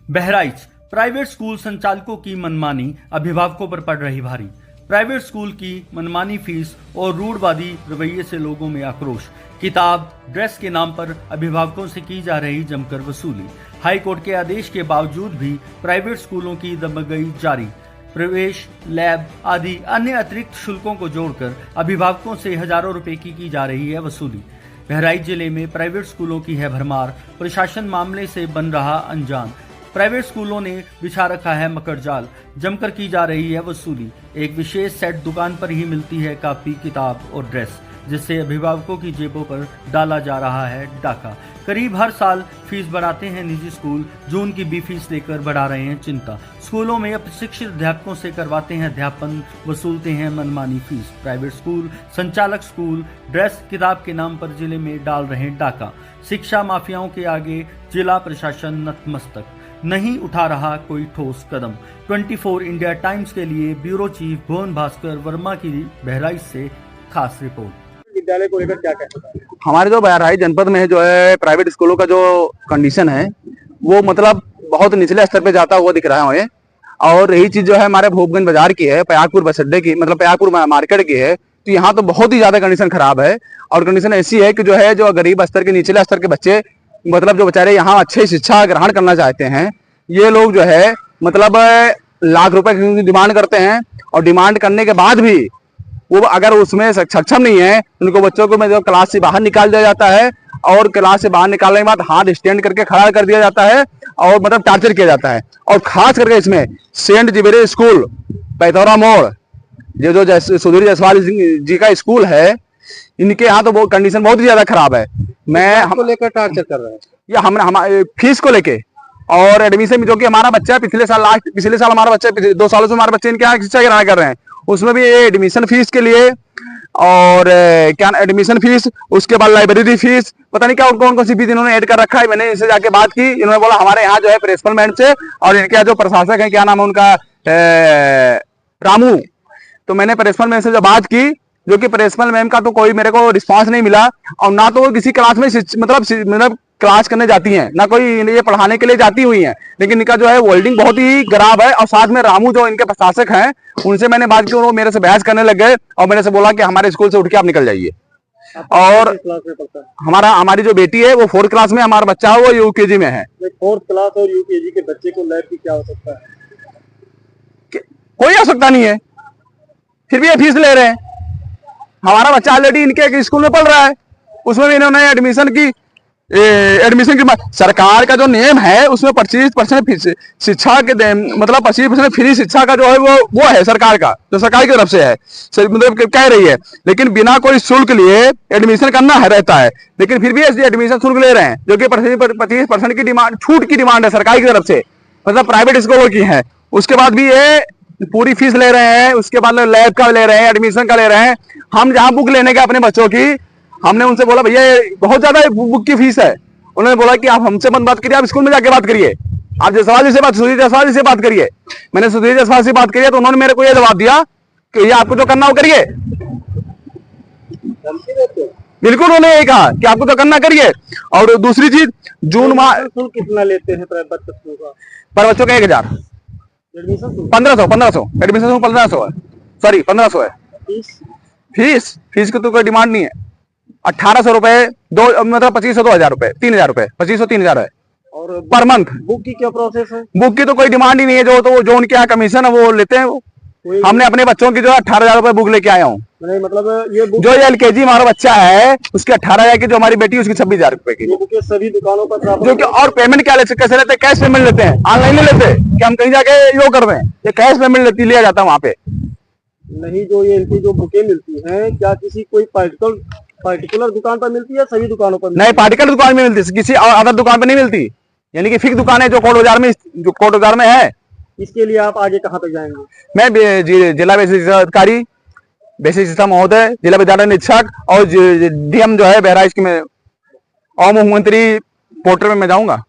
Bahraich private school संचालकों की मनमानी अभिभावकों पर पड़ रही भारी। प्राइवेट स्कूल की मनमानी फीस और रूढ़वादी रवैये से लोगों में आक्रोश। किताब ड्रेस के नाम पर अभिभावकों से की जा रही जमकर वसूली। हाई कोर्ट के आदेश के बावजूद भी प्राइवेट स्कूलों की दमगई जारी। प्रवेश, लैब आदि अन्य अतिरिक्त शुल्कों को जोड़कर अभिभावकों से हजारों रुपए की जा रही है वसूली। बहराइच जिले में प्राइवेट स्कूलों की है भरमार, प्रशासन मामले से बन रहा अनजान। प्राइवेट स्कूलों ने बिछा रखा है मकर जाल, जमकर की जा रही है वसूली। एक विशेष सेट दुकान पर ही मिलती है कॉपी, किताब और ड्रेस, जिससे अभिभावकों की जेबों पर डाला जा रहा है डाका। करीब हर साल फीस बढ़ाते हैं निजी स्कूल, जो उनकी भी फीस लेकर बढ़ा रहे हैं चिंता। स्कूलों में अप्रशिक्षित अध्यापकों से करवाते हैं अध्यापन, वसूलते हैं मनमानी फीस। प्राइवेट स्कूल संचालक स्कूल ड्रेस, किताब के नाम पर जिले में डाल रहे हैं डाका। शिक्षा माफियाओं के आगे जिला प्रशासन नतमस्तक, नहीं उठा रहा कोई ठोस कदम। 24 इंडिया टाइम्स के लिए ब्यूरो चीफ भुवन भास्कर वर्मा की बहराइच से खास रिपोर्ट। विद्यालय को लेकर क्या कहते हैं? हमारे जो बहराइच जनपद में जो है प्राइवेट स्कूलों का जो कंडीशन है वो मतलब बहुत निचले स्तर पे जाता हुआ दिख रहा है हमें। और यही चीज जो है हमारे भूपगंज बाजार की है, प्रयागपुर बस अड्डे की, मतलब प्रयागपुर मार्केट की है, तो यहाँ तो बहुत ही ज्यादा कंडीशन खराब है। और कंडीशन ऐसी है कि जो है जो गरीब स्तर के, निचले स्तर के बच्चे, मतलब जो बेचारे यहाँ अच्छी शिक्षा ग्रहण करना चाहते हैं, ये लोग जो है मतलब लाख रुपए की डिमांड करते हैं। और डिमांड करने के बाद भी वो अगर उसमें सक्षम नहीं है, उनको बच्चों को में जो क्लास से बाहर निकाल दिया जाता है। और क्लास से बाहर निकालने के बाद हाथ स्टैंड करके खड़ा कर दिया जाता है और मतलब टार्चर किया जाता है। और खास करके इसमें सेंट जेवियर स्कूल पैथौरा मोड़, जो सुधीर जायसवाल जी का स्कूल है, इनके यहाँ तो वो कंडीशन बहुत ही ज्यादा खराब है। मैं हमको लेकर टार्चर कर रहे हैं या हमारे फीस को लेके और एडमिशन, जो कि हमारा बच्चा पिछले साल हमारा बच्चा 2 सालों से हमारे बच्चे इनके यहाँ शिक्षा ग्रहण कर रहे हैं, उसमें भी ये एडमिशन फीस के लिए और क्या एडमिशन फीस, उसके बाद लाइब्रेरी फीस, पता नहीं क्या कौन कौन सी फीस इन्होंने ऐड कर रखा है। मैंने इनसे जाके बात की, इन्होंने बोला हमारे यहाँ जो है प्रिंसिपल मैम से और इनके यहाँ जो प्रशासक है, क्या नाम है उनका, रामू, तो मैंने प्रिंसिपल मैम से जब बात की, जो कि प्रिंसिपल मैम का तो कोई मेरे को रिस्पांस नहीं मिला। और ना तो वो किसी क्लास में मतलब क्लास करने जाती हैं, ना कोई ये पढ़ाने के लिए जाती हुई हैं, लेकिन इनका जो है वर्डिंग बहुत ही खराब है। और साथ में रामू जो इनके प्रशासक हैं, उनसे मैंने बात की, वो मेरे से बहस करने लग गए और मैंने से बोला कि हमारे स्कूल से उठ के आप निकल जाइए। और हमारी जो बेटी है वो 4th क्लास में, हमारा बच्चा है वो यूकेजी में है। 4th क्लास और यूकेजी के बच्चे को लैब की क्या आवश्यकता है? कोई आवश्यकता नहीं है, फिर भी ये फीस ले रहे हैं। हमारा बच्चा ऑलरेडी इनके एक स्कूल में पढ़ रहा है, उसमें भी इन्होंने एडमिशन की सरकार का जो नियम है उसमें 25% शिक्षा के मतलब 25% फ्री शिक्षा का जो है वो है सरकार का, जो सरकार की तरफ से है, मतलब कह रही है। लेकिन बिना कोई शुल्क लिए एडमिशन करना है रहता है, लेकिन फिर भी एडमिशन शुल्क ले रहे हैं, जो कि 25% की डिमांड, छूट की डिमांड है सरकार की तरफ से, मतलब प्राइवेट स्कूलों की है। उसके बाद भी ये पूरी फीस ले रहे हैं, उसके बाद लैब का ले रहे हैं, एडमिशन का ले रहे हैं। हम जहाँ बुक लेने के अपने बच्चों की, हमने उनसे बोला भैया बहुत ज्यादा बुक की फीस है। उन्होंने बोला कि आप हमसे मत बात करिए, आप स्कूल में जाके बात करिए, आप जायसवाल जी से सुधीर जायसवाल जी से बात करिए। मैंने सुधीर जायसवाल से बात करी तो उन्होंने मेरे को यह जवाब दिया कि ये आपको जो करना हो करिए। बिल्कुल, उन्होंने यही कहा कि आपको जो करना करिए। और दूसरी चीज, जून माह कितना लेते हैं बच्चों का? पर बच्चों का 1000, 1500 एडमिशन 1500 है, सॉरी 1500 है। फीस की तो कोई डिमांड नहीं है। 1800 रुपए, मतलब 2500 2000 रुपए, 3000 रुपए, 2500 3000 है और पर मंथ। बुक की क्या प्रोसेस है? बुक की तो कोई डिमांड ही नहीं है, जो उनके यहाँ कमीशन है वो लेते हैं वो। हमने अपने बच्चों की जो 18,000 रुपए बुक लेके आया हूँ। मतलब ये बुक, जो LKG हमारा बच्चा है उसके 18,000 की, जो हमारी बेटी उसकी 26,000 रुपए की। ये सभी दुकानों पर जो कि, और पेमेंट क्या लेते, कैसे लेते हैं? कैश पेमेंट लेते हैं, ऑनलाइन नहीं लेते कि हम कहीं जाके यो कर रहे हैं, ये कैश पेमेंट लिया जाता है वहाँ पे। नहीं, जो ये इनकी जो बुकें मिलती हैं, क्या किसी कोई पर्टिकुलर दुकान पर मिलती है, सभी दुकानों पर? नहीं, पार्टिकुलर दुकान में मिलती, किसी अदर दुकान पर नहीं मिलती, यानी कि फिक्स दुकान है जो कोट बाजार में है। इसके लिए आप आगे कहाँ तक जाएंगे? मैं जिला बेसिक अधिकारी, बेसिक शिक्षा महोदय, जिला विद्यालय निरीक्षक और DM जो है बहराइच की, मैं और मुख्यमंत्री पोर्टल में मैं जाऊंगा।